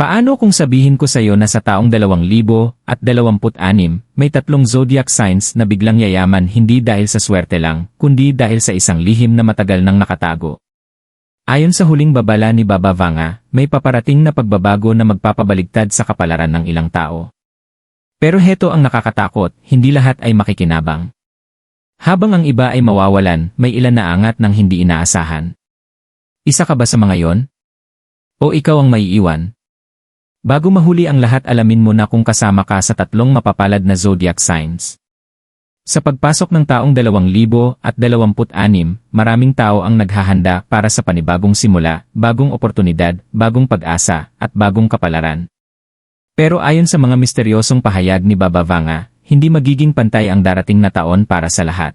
Paano kung sabihin ko sa iyo na sa taong 2026, may tatlong zodiac signs na biglang yayaman hindi dahil sa swerte lang, kundi dahil sa isang lihim na matagal nang nakatago? Ayon sa huling babala ni Baba Vanga, may paparating na pagbabago na magpapabaligtad sa kapalaran ng ilang tao. Pero heto ang nakakatakot, hindi lahat ay makikinabang. Habang ang iba ay mawawalan, may ilan na angat ng hindi inaasahan. Isa ka ba sa mga yon? O ikaw ang maiiwan? Bago mahuli ang lahat, alamin mo na kung kasama ka sa tatlong mapapalad na zodiac signs. Sa pagpasok ng taong 2026, maraming tao ang naghahanda para sa panibagong simula, bagong oportunidad, bagong pag-asa, at bagong kapalaran. Pero ayon sa mga misteryosong pahayag ni Baba Vanga, hindi magiging pantay ang darating na taon para sa lahat.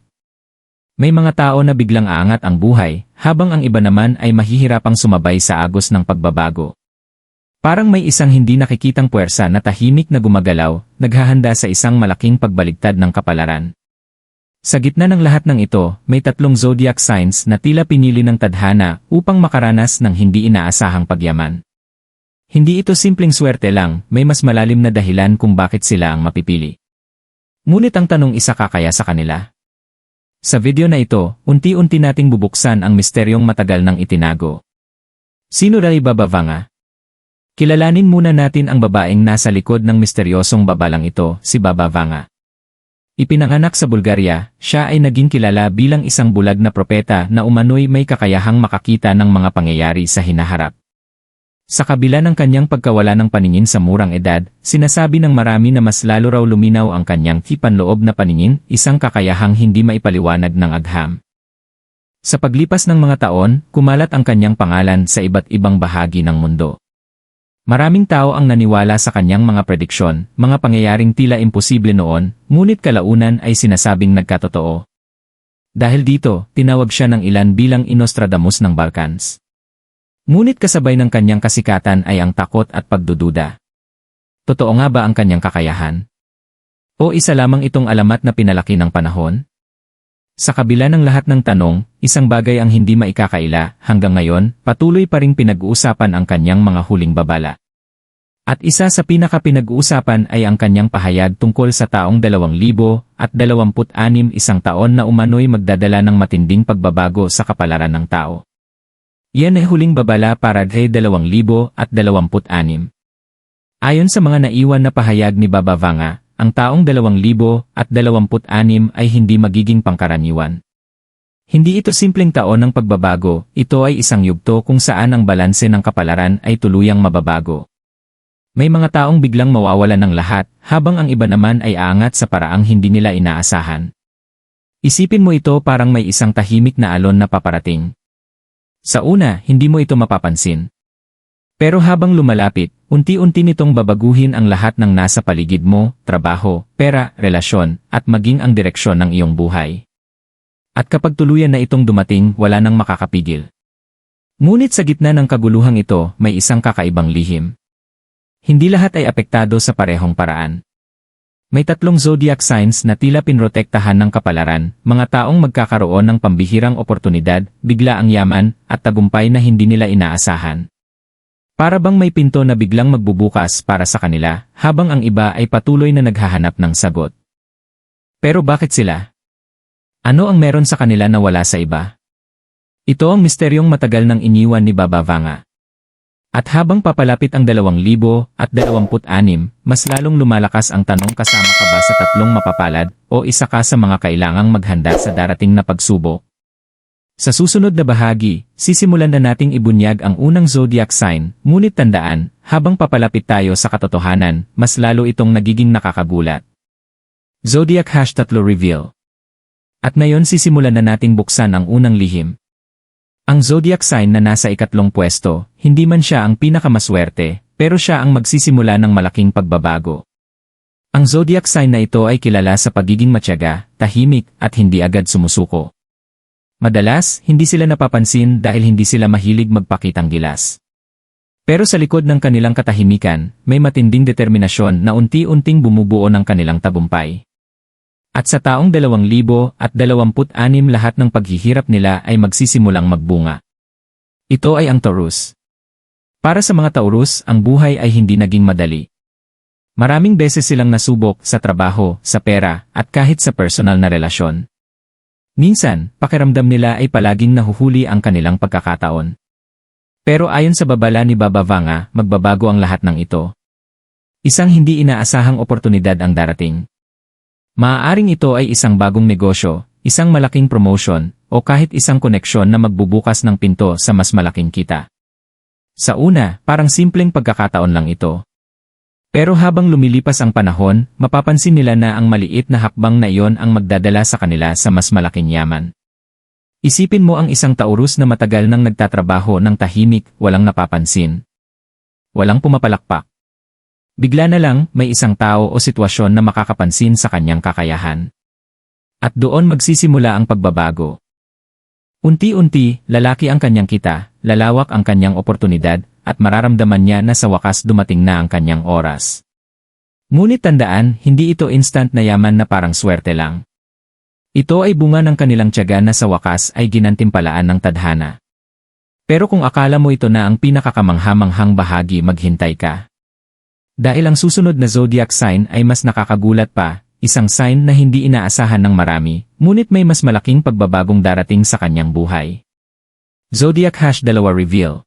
May mga tao na biglang aangat ang buhay, habang ang iba naman ay mahihirapang sumabay sa agos ng pagbabago. Parang may isang hindi nakikitang puwersa na tahimik na gumagalaw, naghahanda sa isang malaking pagbaligtad ng kapalaran. Sa gitna ng lahat ng ito, may tatlong zodiac signs na tila pinili ng tadhana upang makaranas ng hindi inaasahang pagyaman. Hindi ito simpleng swerte lang, may mas malalim na dahilan kung bakit sila ang mapipili. Ngunit ang tanong, isa ka kaya sa kanila? Sa video na ito, unti-unti nating bubuksan ang misteryong matagal nang itinago. Sino ray Baba Vanga? Kilalanin muna natin ang babaeng nasa likod ng misteryosong babalang ito, si Baba Vanga. Ipinanganak sa Bulgaria, siya ay naging kilala bilang isang bulag na propeta na umano'y may kakayahang makakita ng mga pangyayari sa hinaharap. Sa kabila ng kanyang pagkawala ng paningin sa murang edad, sinasabi ng marami na mas lalo raw luminaw ang kanyang hipanloob na paningin, isang kakayahang hindi maipaliwanag ng agham. Sa paglipas ng mga taon, kumalat ang kanyang pangalan sa iba't ibang bahagi ng mundo. Maraming tao ang naniwala sa kanyang mga prediksyon, mga pangyayaring tila imposible noon, ngunit kalaunan ay sinasabing nagkatotoo. Dahil dito, tinawag siya ng ilan bilang Nostradamus ng Balkans. Ngunit kasabay ng kanyang kasikatan ay ang takot at pagdududa. Totoo nga ba ang kanyang kakayahan? O isa lamang itong alamat na pinalaki ng panahon? Sa kabila ng lahat ng tanong, isang bagay ang hindi maikakaila, hanggang ngayon, patuloy pa ring pinag-uusapan ang kanyang mga huling babala. At isa sa pinaka-pinag-uusapan ay ang kanyang pahayag tungkol sa taong 2026, isang taon na umano'y magdadala ng matinding pagbabago sa kapalaran ng tao. Yan ay huling babala para kay 2026. Ayon sa mga naiwan na pahayag ni Baba Vanga, ang taong 2026 ay hindi magiging pangkaraniwan. Hindi ito simpleng taon ng pagbabago, ito ay isang yugto kung saan ang balanse ng kapalaran ay tuluyang mababago. May mga taong biglang mawawalan ng lahat, habang ang iba naman ay aangat sa paraang hindi nila inaasahan. Isipin mo ito, parang may isang tahimik na alon na paparating. Sa una, hindi mo ito mapapansin. Pero habang lumalapit, unti-unti nitong babaguhin ang lahat ng nasa paligid mo, trabaho, pera, relasyon, at maging ang direksyon ng iyong buhay. At kapag tuluyan na itong dumating, wala nang makakapigil. Ngunit sa gitna ng kaguluhang ito, may isang kakaibang lihim. Hindi lahat ay apektado sa parehong paraan. May tatlong zodiac signs na tila pinrotektahan ng kapalaran, mga taong magkakaroon ng pambihirang oportunidad, bigla ang yaman, at tagumpay na hindi nila inaasahan. Para bang may pinto na biglang magbubukas para sa kanila, habang ang iba ay patuloy na naghahanap ng sagot. Pero bakit sila? Ano ang meron sa kanila na wala sa iba? Ito ang misteryong matagal nang iniwan ni Baba Vanga. At habang papalapit ang 2026, mas lalong lumalakas ang tanong, kasama ka ba sa tatlong mapapalad, o isa ka sa mga kailangang maghanda sa darating na pagsubok? Sa susunod na bahagi, sisimulan na nating ibunyag ang unang zodiac sign, ngunit tandaan, habang papalapit tayo sa katotohanan, mas lalo itong nagiging nakakagulat. Zodiac #reveal. At ngayon sisimulan na nating buksan ang unang lihim. Ang zodiac sign na nasa ikatlong pwesto, hindi man siya ang pinakamaswerte, pero siya ang magsisimula ng malaking pagbabago. Ang zodiac sign na ito ay kilala sa pagiging matyaga, tahimik, at hindi agad sumusuko. Madalas, hindi sila napapansin dahil hindi sila mahilig magpakitang gilas. Pero sa likod ng kanilang katahimikan, may matinding determinasyon na unti-unting bumubuo ng kanilang tagumpay. At sa taong 2026, lahat ng paghihirap nila ay magsisimulang magbunga. Ito ay ang Taurus. Para sa mga Taurus, ang buhay ay hindi naging madali. Maraming beses silang nasubok sa trabaho, sa pera, at kahit sa personal na relasyon. Minsan, pakiramdam nila ay palaging nahuhuli ang kanilang pagkakataon. Pero ayon sa babala ni Baba Vanga, magbabago ang lahat ng ito. Isang hindi inaasahang oportunidad ang darating. Maaaring ito ay isang bagong negosyo, isang malaking promotion, o kahit isang koneksyon na magbubukas ng pinto sa mas malaking kita. Sa una, parang simpleng pagkakataon lang ito. Pero habang lumilipas ang panahon, mapapansin nila na ang maliit na hakbang na iyon ang magdadala sa kanila sa mas malaking yaman. Isipin mo ang isang Taurus na matagal nang nagtatrabaho ng tahimik, walang napapansin. Walang pumapalakpak. Bigla na lang, may isang tao o sitwasyon na makakapansin sa kanyang kakayahan. At doon magsisimula ang pagbabago. Unti-unti, lalaki ang kanyang kita, lalawak ang kanyang oportunidad, at mararamdaman niya na sa wakas dumating na ang kanyang oras. Ngunit tandaan, hindi ito instant na yaman na parang swerte lang. Ito ay bunga ng kanilang tiyaga na sa wakas ay ginantimpalaan ng tadhana. Pero kung akala mo ito na ang pinakakamangha-manghang bahagi, maghintay ka. Dahil ang susunod na zodiac sign ay mas nakakagulat pa, isang sign na hindi inaasahan ng marami, ngunit may mas malaking pagbabagong darating sa kanyang buhay. Zodiac #2 Reveal.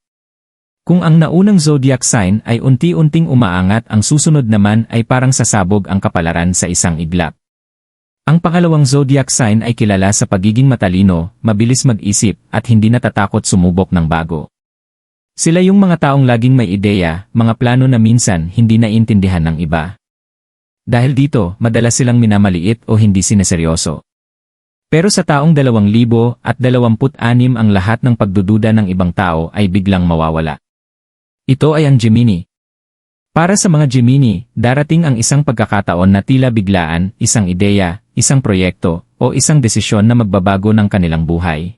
Kung ang naunang zodiac sign ay unti-unting umaangat, ang susunod naman ay parang sasabog ang kapalaran sa isang iglap. Ang pangalawang zodiac sign ay kilala sa pagiging matalino, mabilis mag-isip, at hindi natatakot sumubok ng bago. Sila yung mga taong laging may ideya, mga plano na minsan hindi naiintindihan ng iba. Dahil dito, madalas silang minamaliit o hindi sineseryoso. Pero sa taong 2026 ang lahat ng pagdududa ng ibang tao ay biglang mawawala. Ito ay ang Gemini. Para sa mga Gemini, darating ang isang pagkakataon na tila biglaan, isang ideya, isang proyekto, o isang desisyon na magbabago ng kanilang buhay.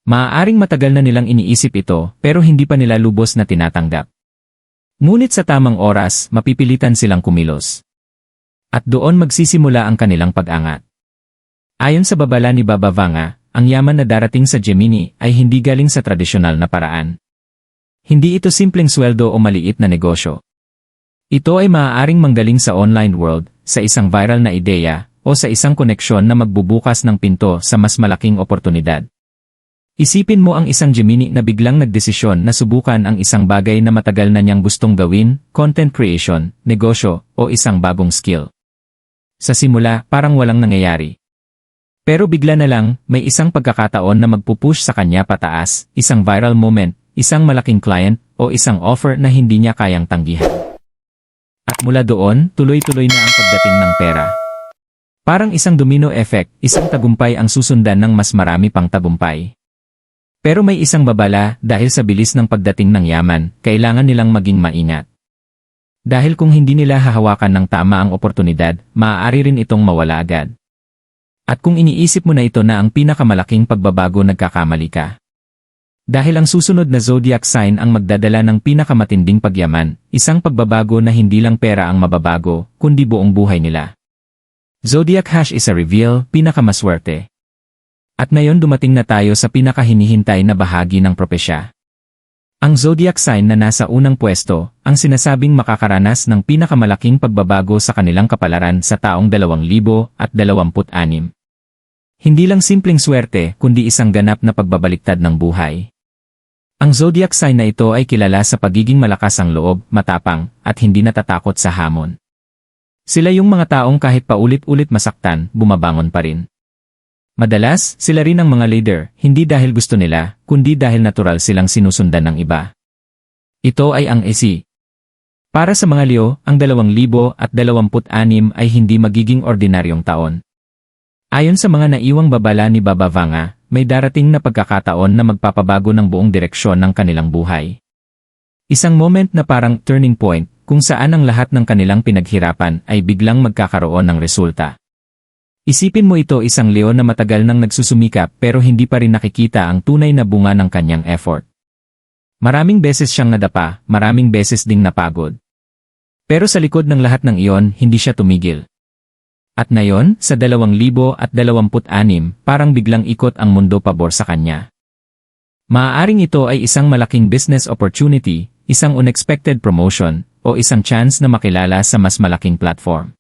Maaaring matagal na nilang iniisip ito, pero hindi pa nila lubos na tinatanggap. Ngunit sa tamang oras, mapipilitan silang kumilos. At doon magsisimula ang kanilang pag-angat. Ayon sa babala ni Baba Vanga, ang yaman na darating sa Gemini ay hindi galing sa tradisyonal na paraan. Hindi ito simpleng sweldo o maliit na negosyo. Ito ay maaaring manggaling sa online world, sa isang viral na ideya, o sa isang koneksyon na magbubukas ng pinto sa mas malaking oportunidad. Isipin mo ang isang Gemini na biglang nagdesisyon na subukan ang isang bagay na matagal na niyang gustong gawin, content creation, negosyo, o isang bagong skill. Sa simula, parang walang nangyayari. Pero bigla na lang, may isang pagkakataon na magpupush sa kanya pataas, isang viral moment, isang malaking client, o isang offer na hindi niya kayang tanggihan. At mula doon, tuloy-tuloy na ang pagdating ng pera. Parang isang domino effect, isang tagumpay ang susundan ng mas marami pang tagumpay. Pero may isang babala, dahil sa bilis ng pagdating ng yaman, kailangan nilang maging maingat. Dahil kung hindi nila hahawakan ng tama ang oportunidad, maaari rin itong mawala agad. At kung iniisip mo na ito na ang pinakamalaking pagbabago, nagkakamali ka. Dahil ang susunod na zodiac sign ang magdadala ng pinakamatinding pagyaman, isang pagbabago na hindi lang pera ang mababago, kundi buong buhay nila. Zodiac #1 Reveal, pinakamaswerte. At ngayon dumating na tayo sa pinakahinihintay na bahagi ng propesya. Ang zodiac sign na nasa unang pwesto, ang sinasabing makakaranas ng pinakamalaking pagbabago sa kanilang kapalaran sa taong 2026. Hindi lang simpleng swerte, kundi isang ganap na pagbabaliktad ng buhay. Ang zodiac sign na ito ay kilala sa pagiging malakas ang loob, matapang, at hindi natatakot sa hamon. Sila yung mga taong kahit paulit-ulit masaktan, bumabangon pa rin. Madalas, sila rin ang mga leader, hindi dahil gusto nila, kundi dahil natural silang sinusundan ng iba. Ito ay ang ESI. Para sa mga Leo, ang 2026 ay hindi magiging ordinaryong taon. Ayon sa mga naiwang babala ni Baba Vanga, may darating na pagkakataon na magpapabago ng buong direksyon ng kanilang buhay. Isang moment na parang turning point, kung saan ang lahat ng kanilang pinaghirapan ay biglang magkakaroon ng resulta. Isipin mo ito, isang Leo na matagal nang nagsusumikap pero hindi pa rin nakikita ang tunay na bunga ng kanyang effort. Maraming beses siyang nadapa, maraming beses ding napagod. Pero sa likod ng lahat ng iyon, hindi siya tumigil. At ngayon, sa 2026, parang biglang ikot ang mundo pabor sa kanya. Maaaring ito ay isang malaking business opportunity, isang unexpected promotion, o isang chance na makilala sa mas malaking platform.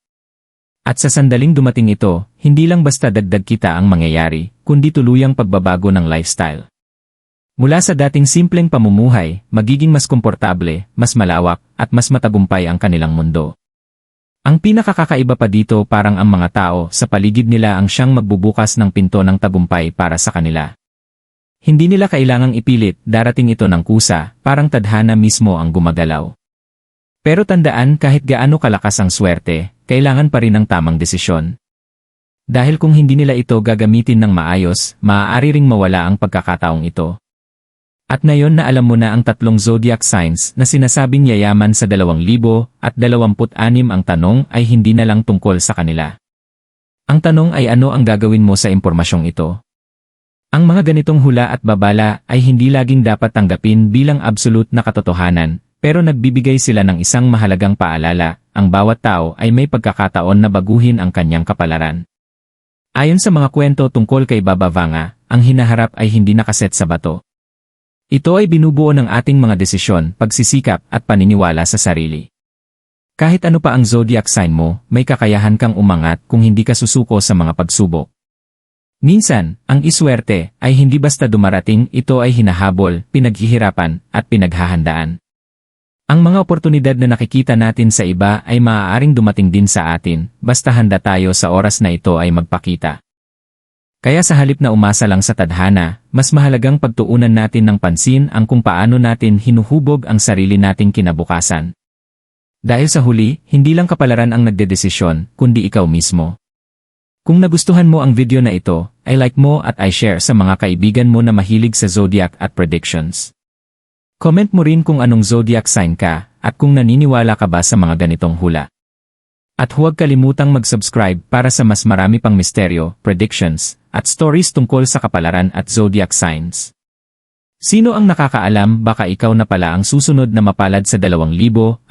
At sa sandaling dumating ito, hindi lang basta dagdag kita ang mangyayari, kundi tuluyang pagbabago ng lifestyle. Mula sa dating simpleng pamumuhay, magiging mas komportable, mas malawak, at mas matagumpay ang kanilang mundo. Ang pinakakakaiba pa dito parang ang mga tao sa paligid nila ang siyang magbubukas ng pinto ng tagumpay para sa kanila. Hindi nila kailangang ipilit, darating ito ng kusa, parang tadhana mismo ang gumagalaw. Pero tandaan kahit gaano kalakas ang swerte, kailangan pa rin ng tamang desisyon. Dahil kung hindi nila ito gagamitin ng maayos, maaari ring mawala ang pagkakataong ito. At ngayon na alam mo na ang 3 zodiac signs na sinasabing yayaman sa 2026 ang tanong ay hindi na lang tungkol sa kanila. Ang tanong ay ano ang gagawin mo sa impormasyong ito? Ang mga ganitong hula at babala ay hindi laging dapat tanggapin bilang absolute na katotohanan, pero nagbibigay sila ng isang mahalagang paalala, ang bawat tao ay may pagkakataon na baguhin ang kanyang kapalaran. Ayon sa mga kwento tungkol kay Baba Vanga, ang hinaharap ay hindi nakaset sa bato. Ito ay binubuo ng ating mga desisyon, pagsisikap at paniniwala sa sarili. Kahit ano pa ang zodiac sign mo, may kakayahan kang umangat kung hindi ka susuko sa mga pagsubok. Minsan, ang iswerte ay hindi basta dumarating, ito ay hinahabol, pinaghihirapan, at pinaghahandaan. Ang mga oportunidad na nakikita natin sa iba ay maaaring dumating din sa atin, basta handa tayo sa oras na ito ay magpakita. Kaya sa halip na umasa lang sa tadhana, mas mahalagang pagtuunan natin ng pansin ang kung paano natin hinuhubog ang sarili nating kinabukasan. Dahil sa huli, hindi lang kapalaran ang nagdedesisyon, kundi ikaw mismo. Kung nagustuhan mo ang video na ito, ay like mo at i-share sa mga kaibigan mo na mahilig sa zodiac at predictions. Comment mo rin kung anong zodiac sign ka, at kung naniniwala ka ba sa mga ganitong hula. At huwag kalimutang mag-subscribe para sa mas marami pang misteryo, predictions, at stories tungkol sa kapalaran at zodiac signs. Sino ang nakakaalam, baka ikaw na pala ang susunod na mapalad sa 2026?